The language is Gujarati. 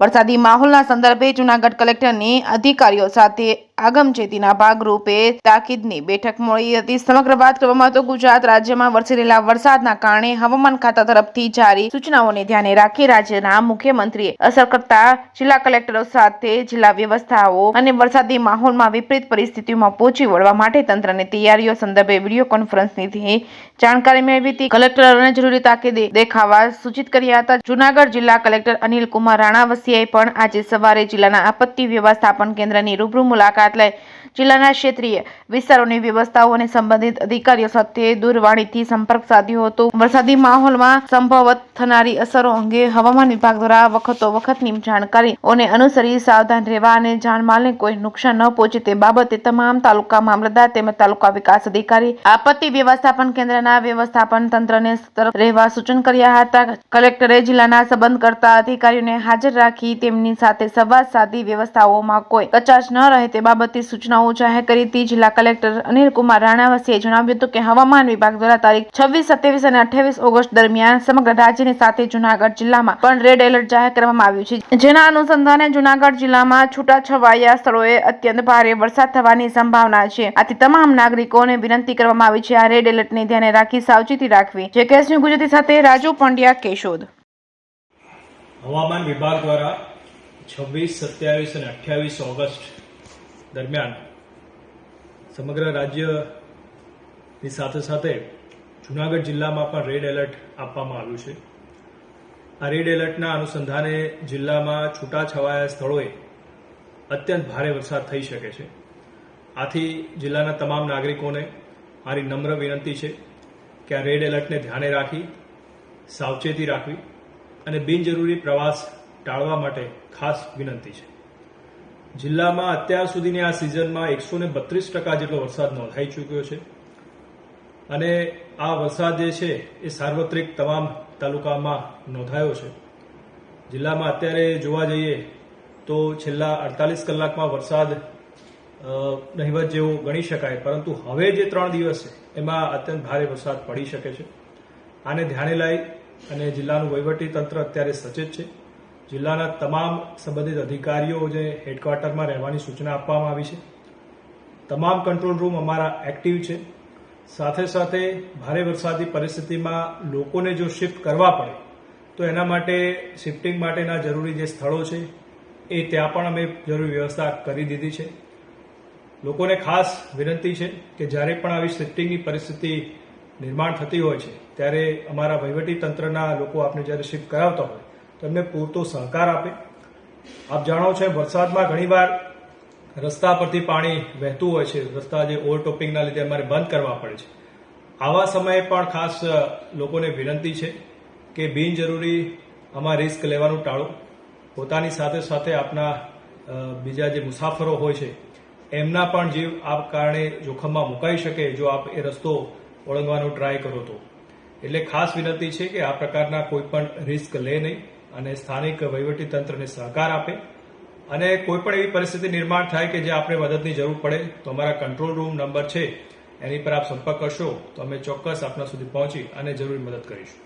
વરસાદી માહોલના સંદર્ભે જૂનાગઢ કલેક્ટરની અધિકારીઓ સાથે આગમચેતીના ભાગરૂપે તાકીદની બેઠક મળી હતી. સમગ્ર વાત કરવામાં તો ગુજરાત રાજ્યમાં વરસી રહેલા વરસાદના કારણે હવામાન ખાતા તરફથી જારી સૂચનાઓને ધ્યાને રાખી રાજ્યના મુખ્યમંત્રીએ અસર કરતા જિલ્લા કલેક્ટરો સાથે જિલ્લા વ્યવસ્થાઓ અને વરસાદી માહોલમાં વિપરીત પરિસ્થિતિઓમાં પહોંચી વળવા માટે તંત્રની તૈયારીઓ સંદર્ભે વિડીયો કોન્ફરન્સની જાણકારી મેળવી હતી. કલેક્ટરોને જરૂરી તાકીદે દેખાવા સૂચિત કર્યા હતા. જૂનાગઢ જિલ્લા કલેક્ટર અનિલ કુમાર રાણાવસિયાએ પણ આજે સવારે જિલ્લાના આપત્તિ વ્યવસ્થાપન કેન્દ્રની રૂબરૂ મુલાકાત લઈ જિલ્લાના ક્ષેત્રીય વિસ્તારોની વ્યવસ્થાઓ અને સંબંધિત અધિકારીઓ સાથે દૂરવાણીથી સંપર્ક સાધ્યો હતો. વરસાદી માહોલમાં સંભવત થનારી અસરો અંગે હવામાન વિભાગ દ્વારા વખતોવખતની જાણકારીઓને અનુસરી સાવધાન રહેવા અને જાનમાલને કોઈ નુકસાન ન પહોંચે તે બાબતે તમામ તાલુકા મામલતદાર તેમજ તાલુકા વિકાસ અધિકારી આપત્તિ વ્યવસ્થાપન કેન્દ્રના વ્યવસ્થાપન તંત્રને સતર્ક રહેવા સૂચન કર્યા હતા. કલેક્ટરે જિલ્લાના સંબંધ કરતા અધિકારીઓને હાજર રાખી તેમની સાથે સંવાદ સાધી વ્યવસ્થાઓમાં કોઈ કચાશ ન રહે તે બાબતે સૂચનાઓ જાહેર કરી હતી. જિલ્લા કલેક્ટર અનિલ કુમાર રાણાવસિયાએ જણાવ્યું હતું કે હવામાન વિભાગ દ્વારા તારીખ 26, 27 અને 28 ઓગસ્ટ દરમિયાન સમગ્ર રાજ્યની સાથે જૂનાગઢ જિલ્લામાં પણ રેડ એલર્ટ જાહેર કરવામાં આવ્યું છે. જેના અનુસંધાને જૂનાગઢ જિલ્લામાં છૂટાછવાયા સ્થળોએ અત્યંત ભારે વરસાદ થવાની સંભાવના છે. આથી તમામ નાગરિકોને વિનંતી કરવામાં આવી છે આ રેડ એલર્ટને ધ્યાને રાખી સાવચેતી રાખવી. જેકેએસ ન્યૂઝ ગુજરાતી સાથે રાજુ પંડ્યા, કેશોદ. હવામાન વિભાગ દ્વારા 26, 27 અને 28 ઓગસ્ટ દરમિયાન સમગ્ર રાજ્યની સાથે સાથે જૂનાગઢ જિલ્લામાં પણ રેડ એલર્ટ આપવામાં આવ્યું છે. આ રેડ એલર્ટના અનુસંધાને જિલ્લામાં છૂટાછવાયા સ્થળોએ અત્યંત ભારે વરસાદ થઈ શકે છે. આથી જિલ્લાના તમામ નાગરિકોને મારી નમ્ર વિનંતી છે કે આ રેડ એલર્ટને ધ્યાને રાખી સાવચેતી રાખવી અને બિનજરૂરી પ્રવાસ ટાળવા માટે ખાસ વિનંતી છે. જિલ્લામાં અત્યાર સુધીની આ સિઝનમાં 132% જેટલો વરસાદ નોંધાઈ ચૂક્યો છે અને આ વરસાદ જે છે એ સાર્વત્રિક તમામ તાલુકામાં નોંધાયો છે. જિલ્લામાં અત્યારે જોવા જઈએ તો છેલ્લા 48 કલાકમાં વરસાદ નહિવત જેવો ગણી શકાય, પરંતુ હવે જે 3 દિવસ છે એમાં અત્યંત ભારે વરસાદ પડી શકે છે. આને ધ્યાને લઈ અને જિલ્લાનું વહીવટી તંત્ર અત્યારે સચેત છે. જિલ્લાના તમામ સંબંધિત અધિકારીઓ જે હેડક્વાર્ટરમાં રહેવાની સૂચના આપવામાં આવી છે. તમામ કંટ્રોલ રૂમ અમારા એક્ટિવ છે. સાથે સાથે ભારે વરસાદની પરિસ્થિતિમાં લોકોને જો શિફ્ટ કરવા પડે તો એના માટે શિફ્ટિંગ માટેના જરૂરી જે સ્થળો છે એ ત્યાં પણ અમે જરૂરી વ્યવસ્થા કરી દીધી છે. લોકોને ખાસ વિનંતી છે કે જ્યારે પણ આવી શિફ્ટિંગની પરિસ્થિતિ નિર્માણ થતી હોય છે ત્યારે અમારા વહીવટી તંત્રના લોકો આપને જ્યારે શિફ્ટ કરાવતા હોય તો એમને પૂરતો સહકાર આપે. આપ જાણો છો વરસાદમાં ઘણીવાર રસ્તા પરથી પાણી વહેતું હોય છે. રસ્તા જે ઓવરટોપિંગના લીધે અમારે બંધ કરવા પડે છે. આવા સમયે પણ ખાસ લોકોને વિનંતી છે કે બિનજરૂરી આમાં રિસ્ક લેવાનું ટાળો. પોતાની સાથે સાથે આપના બીજા જે મુસાફરો હોય છે એમના પણ જીવ આ કારણે જોખમમાં મુકાઈ શકે જો આપ એ રસ્તો ઓળંગવાનો ટ્રાય કરો તો. એટલે ખાસ વિનંતી છે કે આ પ્રકારના કોઈ પણ રિસ્ક લે નહીં અને સ્થાનિક વહીવટી તંત્રને સહકાર આપે. અને કોઈ પણ એવી પરિસ્થિતિ નિર્માણ થાય કે જે આપણે મદદની જરૂર પડે તો અમારા કંટ્રોલ રૂમ નંબર છે એની પર આપ સંપર્ક કરશો તો અમે ચોક્કસ આપના સુધી પહોંચી અને જરૂરી મદદ કરીશું.